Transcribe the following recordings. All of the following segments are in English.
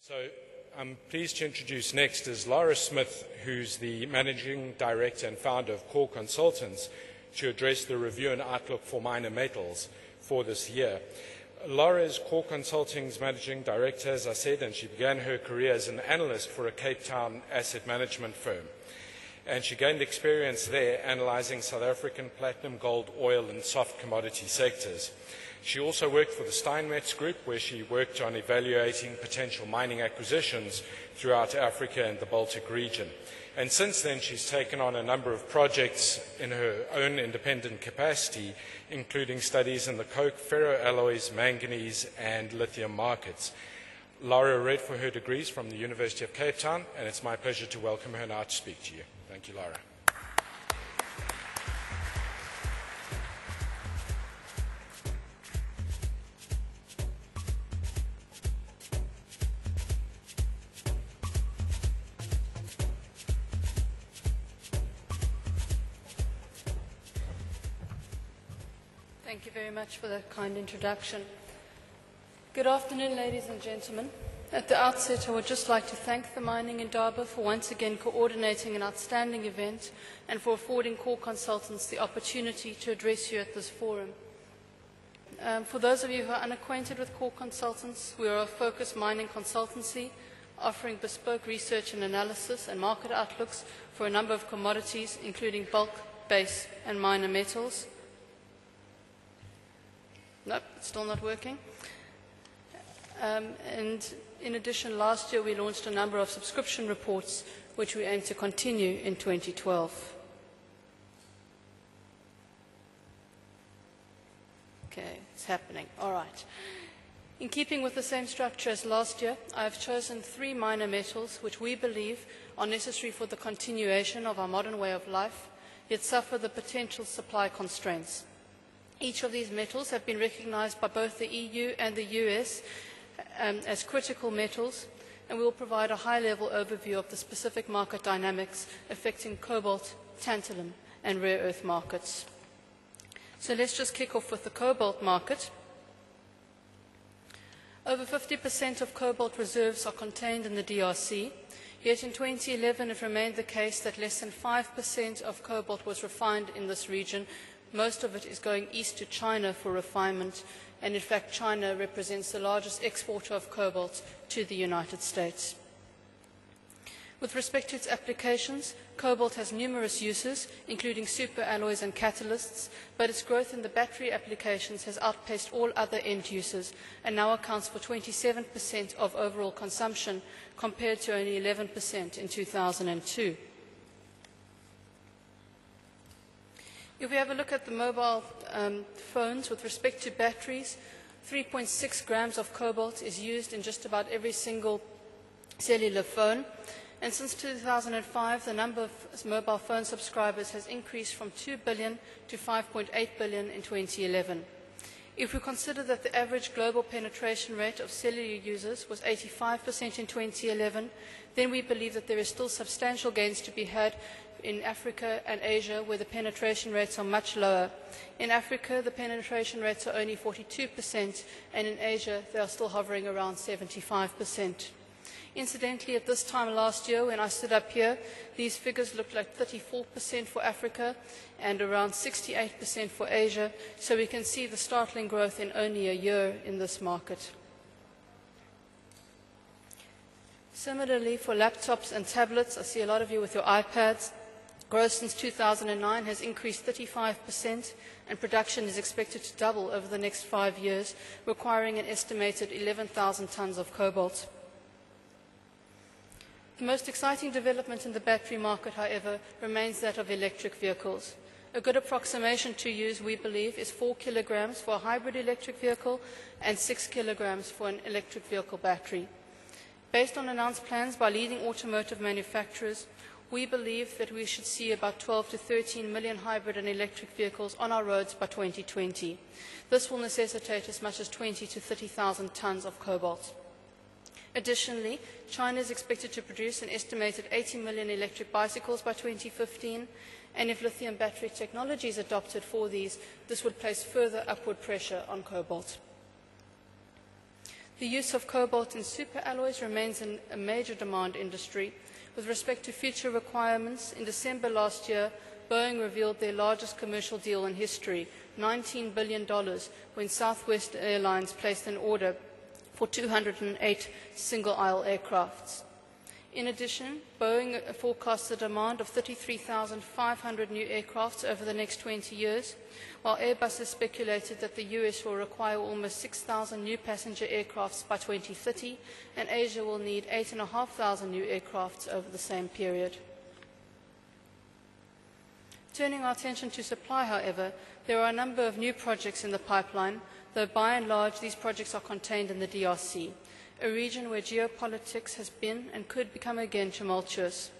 So I'm pleased to introduce next is Lara Smith, who's the Managing Director and founder of Core Consultants, to address the review and outlook for minor metals for this year. Lara is Core Consulting's Managing Director, as I said, and she began her career as an analyst for a Cape Town asset management firm. And she gained experience there analyzing South African platinum, gold, oil, and soft commodity sectors. She also worked for the Steinmetz Group, where she worked on evaluating potential mining acquisitions throughout Africa and the Baltic region. And since then, she's taken on a number of projects in her own independent capacity, including studies in the coke, ferroalloys, manganese, and lithium markets. Lara read for her degrees from the University of Cape Town, and it's my pleasure to welcome her now to speak to you. Thank you, Lara. Thank you very much for that kind introduction. Good afternoon, ladies and gentlemen. At the outset, I would just like to thank the Mining Indaba for once again coordinating an outstanding event and for affording Core Consultants the opportunity to address you at this forum. For those of you who are unacquainted with Core Consultants, we are a focused mining consultancy offering bespoke research and analysis and market outlooks for a number of commodities, including bulk, base, and minor metals. Nope, it's still not working. And in addition, last year we launched a number of subscription reports, which we aim to continue in 2012. Okay, it's happening. All right. In keeping with the same structure as last year, I have chosen 3 minor metals which we believe are necessary for the continuation of our modern way of life, yet suffer the potential supply constraints. Each of these metals have been recognized by both the EU and the US as critical metals, and we will provide a high-level overview of the specific market dynamics affecting cobalt, tantalum, and rare earth markets. So let's just kick off with the cobalt market. Over 50% of cobalt reserves are contained in the DRC, yet in 2011 it remained the case that less than 5% of cobalt was refined in this region. Most of it is going east to China for refinement, and in fact China represents the largest exporter of cobalt to the United States. With respect to its applications, cobalt has numerous uses, including superalloys and catalysts, but its growth in the battery applications has outpaced all other end uses and now accounts for 27% of overall consumption, compared to only 11% in 2002. If we have a look at the mobile phones, with respect to batteries, 3.6 grams of cobalt is used in just about every single cellular phone. And since 2005, the number of mobile phone subscribers has increased from 2 billion to 5.8 billion in 2011. If we consider that the average global penetration rate of cellular users was 85% in 2011, then we believe that there is still substantial gains to be had in Africa and Asia, where the penetration rates are much lower. In Africa, the penetration rates are only 42%, and in Asia, they are still hovering around 75%. Incidentally, at this time last year, when I stood up here, these figures looked like 34% for Africa and around 68% for Asia, so we can see the startling growth in only a year in this market. Similarly, for laptops and tablets, I see a lot of you with your iPads. Growth since 2009 has increased 35%, and production is expected to double over the next 5 years, requiring an estimated 11,000 tons of cobalt. The most exciting development in the battery market, however, remains that of electric vehicles. A good approximation to use, we believe, is 4 kilograms for a hybrid electric vehicle and 6 kilograms for an electric vehicle battery. Based on announced plans by leading automotive manufacturers, we believe that we should see about 12 to 13 million hybrid and electric vehicles on our roads by 2020. This will necessitate as much as 20 to 30,000 tons of cobalt. Additionally, China is expected to produce an estimated 80 million electric bicycles by 2015, and if lithium battery technology is adopted for these, this would place further upward pressure on cobalt. The use of cobalt in superalloys remains a major demand industry. With respect to future requirements, in December last year, Boeing revealed their largest commercial deal in history, $19 billion, when Southwest Airlines placed an order for 208 single-aisle aircrafts. In addition, Boeing forecasts a demand of 33,500 new aircrafts over the next 20 years, while Airbus has speculated that the US will require almost 6,000 new passenger aircrafts by 2030, and Asia will need 8,500 new aircrafts over the same period. Turning our attention to supply, however, there are a number of new projects in the pipeline, though by and large these projects are contained in the DRC, a region where geopolitics has been and could become again tumultuous.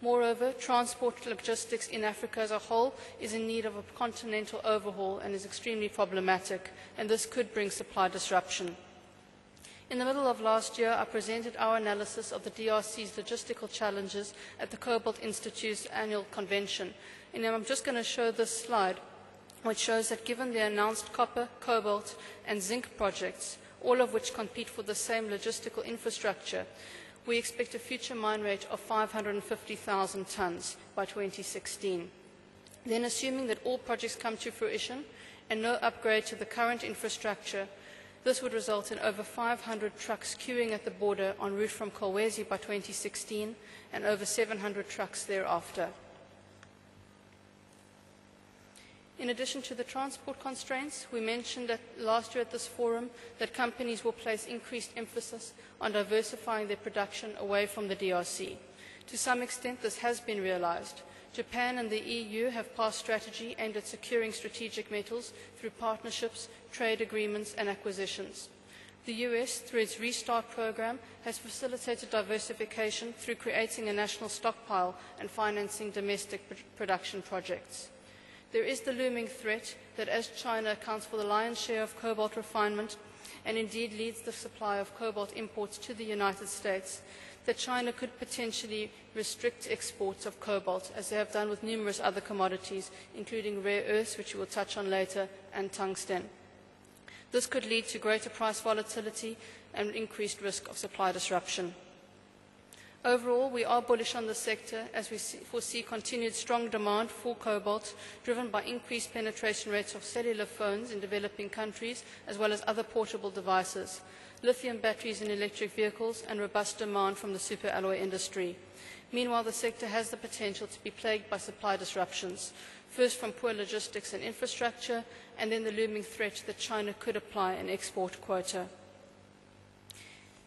Moreover, transport logistics in Africa as a whole is in need of a continental overhaul and is extremely problematic, and this could bring supply disruption. In the middle of last year, I presented our analysis of the DRC's logistical challenges at the Cobalt Institute's annual convention, and I'm just going to show this slide, which shows that given the announced copper, cobalt and zinc projects, all of which compete for the same logistical infrastructure, we expect a future mine rate of 550,000 tonnes by 2016. Then, assuming that all projects come to fruition and no upgrade to the current infrastructure, this would result in over 500 trucks queuing at the border en route from Kolwezi by 2016 and over 700 trucks thereafter. In addition to the transport constraints, we mentioned last year at this forum that companies will place increased emphasis on diversifying their production away from the DRC. To some extent, this has been realized. Japan and the EU have passed strategy aimed at securing strategic metals through partnerships, trade agreements and acquisitions. The US, through its Restart program, has facilitated diversification through creating a national stockpile and financing domestic production projects. There is the looming threat that as China accounts for the lion's share of cobalt refinement and indeed leads the supply of cobalt imports to the United States, that China could potentially restrict exports of cobalt, as they have done with numerous other commodities, including rare earths, which we will touch on later, and tungsten. This could lead to greater price volatility and increased risk of supply disruption. Overall, we are bullish on the sector as we foresee continued strong demand for cobalt, driven by increased penetration rates of cellular phones in developing countries, as well as other portable devices, lithium batteries in electric vehicles, and robust demand from the superalloy industry. Meanwhile, the sector has the potential to be plagued by supply disruptions, first from poor logistics and infrastructure, and then the looming threat that China could apply an export quota.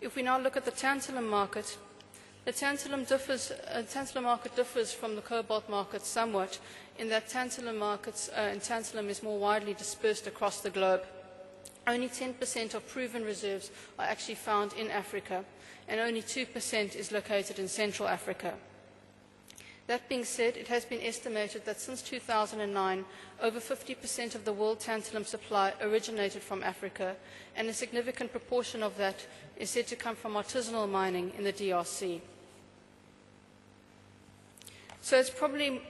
If we now look at the tantalum market, the tantalum market differs from the cobalt market somewhat in that tantalum markets and tantalum is more widely dispersed across the globe. Only 10% of proven reserves are actually found in Africa, and only 2% is located in Central Africa. That being said, it has been estimated that since 2009, over 50% of the world tantalum supply originated from Africa, and a significant proportion of that is said to come from artisanal mining in the DRC. So it's probably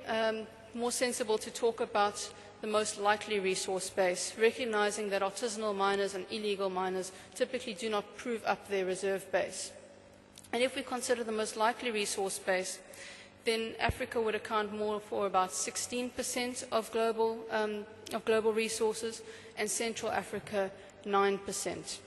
more sensible to talk about the most likely resource base, recognizing that artisanal miners and illegal miners typically do not prove up their reserve base. And if we consider the most likely resource base, then Africa would account more for about 16% of global resources, and Central Africa 9%.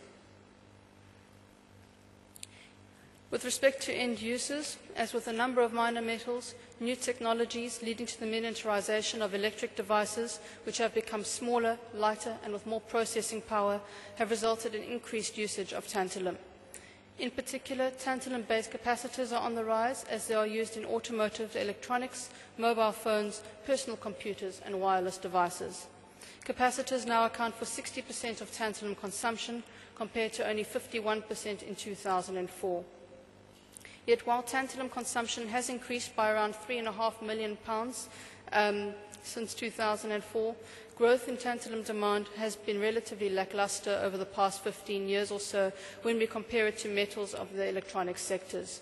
With respect to end users, as with a number of minor metals, new technologies leading to the miniaturization of electric devices, which have become smaller, lighter, and with more processing power, have resulted in increased usage of tantalum. In particular, tantalum-based capacitors are on the rise as they are used in automotive electronics, mobile phones, personal computers, and wireless devices. Capacitors now account for 60% of tantalum consumption, compared to only 51% in 2004. Yet while tantalum consumption has increased by around £3.5 million since 2004, growth in tantalum demand has been relatively lackluster over the past 15 years or so when we compare it to metals of the electronic sectors.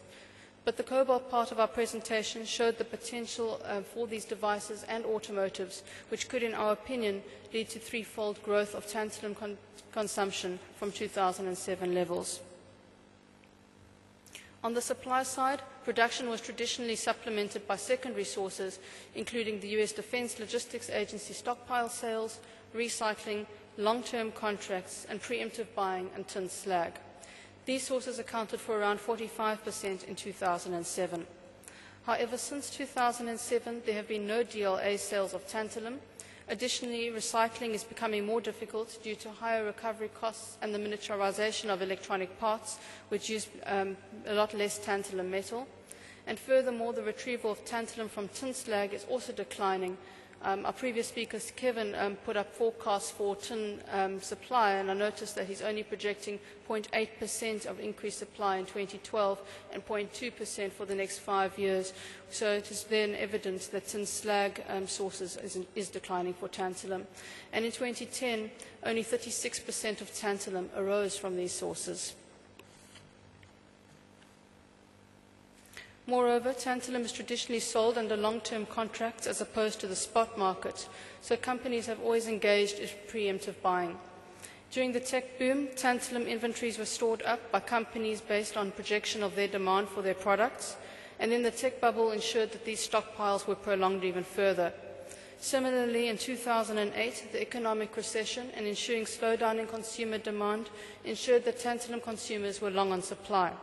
But the cobalt part of our presentation showed the potential for these devices and automotives, which could, in our opinion, lead to threefold growth of tantalum consumption from 2007 levels. On the supply side, production was traditionally supplemented by secondary sources, including the US Defense Logistics Agency stockpile sales, recycling, long-term contracts, and preemptive buying and tin slag. These sources accounted for around 45% in 2007. However, since 2007, there have been no DLA sales of tantalum. Additionally, recycling is becoming more difficult due to higher recovery costs and the miniaturization of electronic parts, which use a lot less tantalum metal. And furthermore, the retrieval of tantalum from tin slag is also declining. Our previous speaker, Kevin, put up forecasts for tin supply, and I noticed that he's only projecting 0.8% of increased supply in 2012 and 0.2% for the next 5 years. So it is then evident that tin slag sources is declining for tantalum. And in 2010, only 36% of tantalum arose from these sources. Moreover, tantalum is traditionally sold under long-term contracts as opposed to the spot market, so companies have always engaged in preemptive buying. During the tech boom, tantalum inventories were stored up by companies based on projection of their demand for their products, and then the tech bubble ensured that these stockpiles were prolonged even further. Similarly, in 2008, the economic recession and ensuing slowdown in consumer demand ensured that tantalum consumers were long on supply.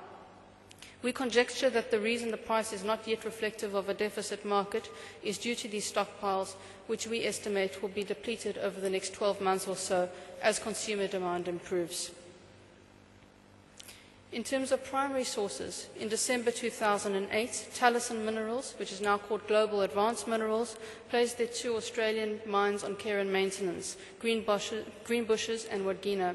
We conjecture that the reason the price is not yet reflective of a deficit market is due to these stockpiles, which we estimate will be depleted over the next 12 months or so as consumer demand improves. In terms of primary sources, in December 2008, Talison Minerals, which is now called Global Advanced Minerals, placed their 2 Australian mines on care and maintenance, Greenbushes and Wadgina.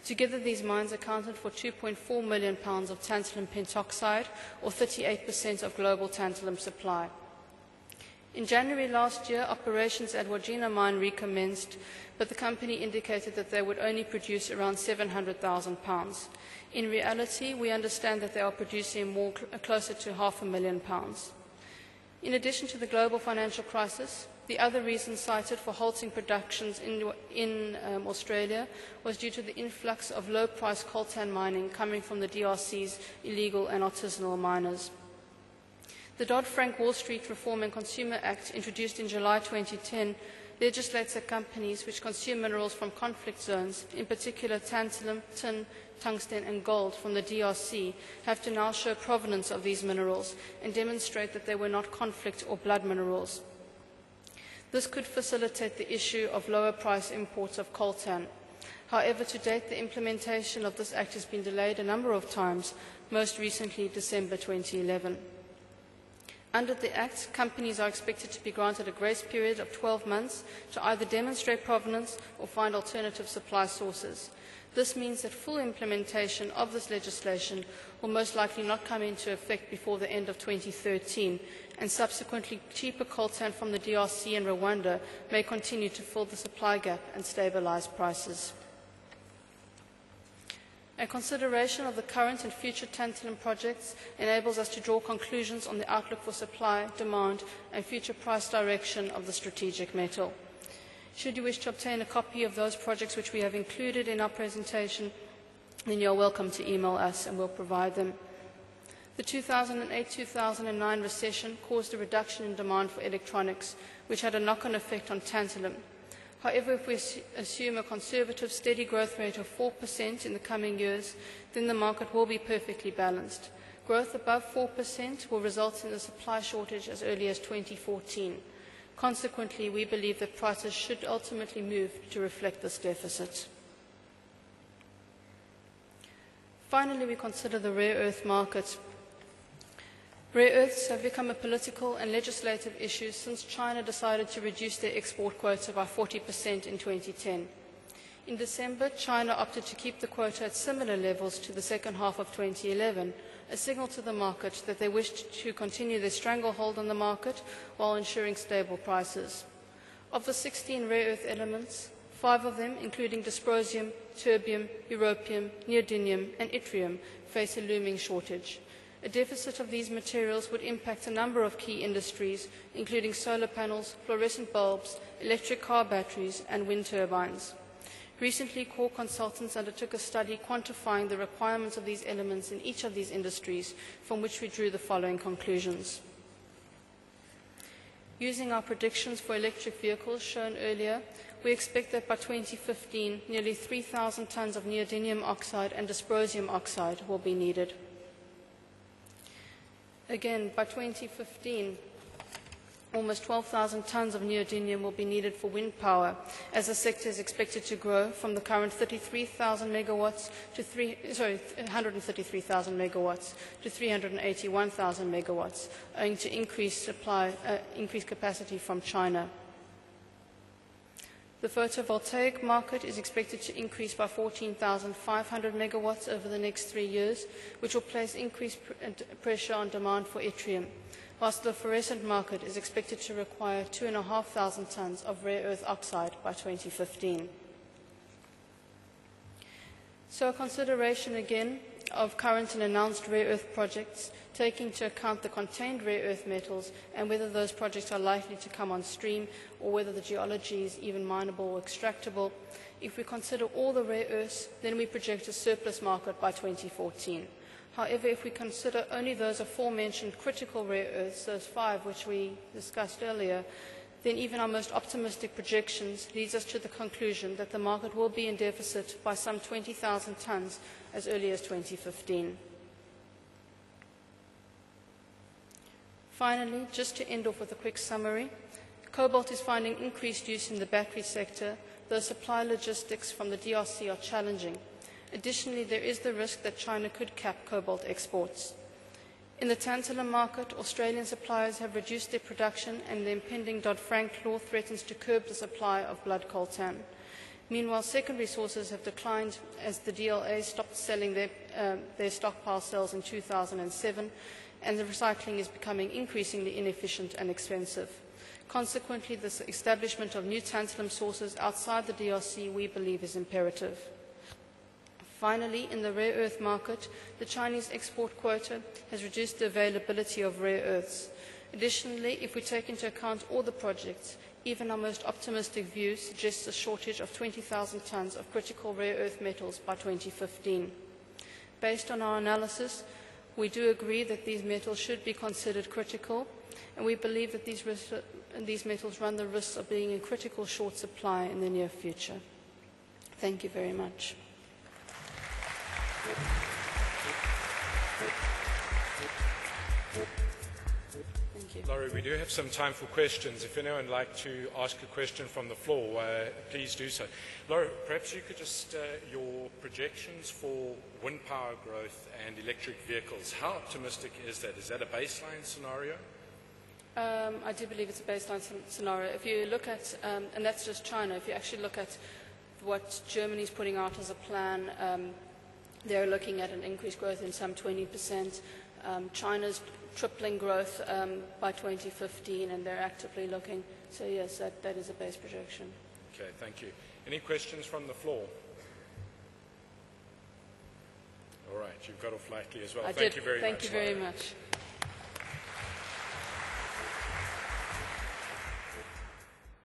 Together, these mines accounted for 2.4 million pounds of tantalum pentoxide, or 38% of global tantalum supply. In January last year, operations at Wadgina mine recommenced, but the company indicated that they would only produce around 700,000 pounds. In reality, we understand that they are producing more, closer to 500,000 pounds. In addition to the global financial crisis, the other reason cited for halting productions in Australia was due to the influx of low-price coltan mining coming from the DRC's illegal and artisanal miners. The Dodd-Frank Wall Street Reform and Consumer Act, introduced in July 2010, legislates that companies which consume minerals from conflict zones, in particular tantalum, tin, tungsten and gold from the DRC, have to now show provenance of these minerals and demonstrate that they were not conflict or blood minerals. This could facilitate the issue of lower price imports of coltan. However, to date, the implementation of this act has been delayed a number of times, most recently December 2011. Under the Act, companies are expected to be granted a grace period of 12 months to either demonstrate provenance or find alternative supply sources. This means that full implementation of this legislation will most likely not come into effect before the end of 2013, and subsequently cheaper coltan from the DRC and Rwanda may continue to fill the supply gap and stabilize prices. A consideration of the current and future tantalum projects enables us to draw conclusions on the outlook for supply, demand, and future price direction of the strategic metal. Should you wish to obtain a copy of those projects which we have included in our presentation, then you are welcome to email us and we'll provide them. The 2008-2009 recession caused a reduction in demand for electronics, which had a knock-on effect on tantalum. However, if we assume a conservative steady growth rate of 4% in the coming years, then the market will be perfectly balanced. Growth above 4% will result in a supply shortage as early as 2014. Consequently, we believe that prices should ultimately move to reflect this deficit. Finally, we consider the rare earth market. Rare earths have become a political and legislative issue since China decided to reduce their export quota by 40% in 2010. In December, China opted to keep the quota at similar levels to the second half of 2011, a signal to the market that they wished to continue their stranglehold on the market while ensuring stable prices. Of the 16 rare earth elements, 5 of them, including dysprosium, terbium, europium, neodymium and yttrium, face a looming shortage. A deficit of these materials would impact a number of key industries, including solar panels, fluorescent bulbs, electric car batteries, and wind turbines. Recently, Core Consultants undertook a study quantifying the requirements of these elements in each of these industries, from which we drew the following conclusions. Using our predictions for electric vehicles shown earlier, we expect that by 2015, nearly 3,000 tons of neodymium oxide and dysprosium oxide will be needed. Again, by 2015, almost 12,000 tons of neodymium will be needed for wind power, as the sector is expected to grow from the current 133,000 megawatts to 381,000 megawatts, owing to increased capacity from China. The photovoltaic market is expected to increase by 14,500 megawatts over the next 3 years, which will place increased pressure on demand for yttrium, whilst the fluorescent market is expected to require 2,500 tons of rare earth oxide by 2015. So a consideration again of current and announced rare earth projects, taking into account the contained rare earth metals and whether those projects are likely to come on stream or whether the geology is even mineable or extractable. If we consider all the rare earths, then we project a surplus market by 2014. However, if we consider only those aforementioned critical rare earths, those 5 which we discussed earlier, then even our most optimistic projections leads us to the conclusion that the market will be in deficit by some 20,000 tons as early as 2015. Finally, just to end off with a quick summary, cobalt is finding increased use in the battery sector, though supply logistics from the DRC are challenging. Additionally, there is the risk that China could cap cobalt exports. In the tantalum market, Australian suppliers have reduced their production, and the impending Dodd-Frank law threatens to curb the supply of blood coltan. Meanwhile, secondary sources have declined as the DLA stopped selling their stockpile cells in 2007, and the recycling is becoming increasingly inefficient and expensive. Consequently, the establishment of new tantalum sources outside the DRC, we believe, is imperative. Finally, in the rare earth market, the Chinese export quota has reduced the availability of rare earths. Additionally, if we take into account all the projects, even our most optimistic view suggests a shortage of 20,000 tons of critical rare earth metals by 2015. Based on our analysis, we do agree that these metals should be considered critical, and we believe that these metals run the risk of being in critical short supply in the near future. Thank you very much. Thank you. Laurie, we do have some time for questions. If anyone would like to ask a question from the floor, please do so. Laurie, perhaps you could just, your projections for wind power growth and electric vehicles, how optimistic is that? Is that a baseline scenario? I do believe it's a baseline scenario. If you look at, and that's just China, if you actually look at what Germany's putting out as a plan, they're looking at an increased growth in some 20%. China's tripling growth by 2015, and they're actively looking. So yes, that is a base projection. Okay, thank you. Any questions from the floor? All right, you've got off lightly as well. Thank you very much. Thank you very much.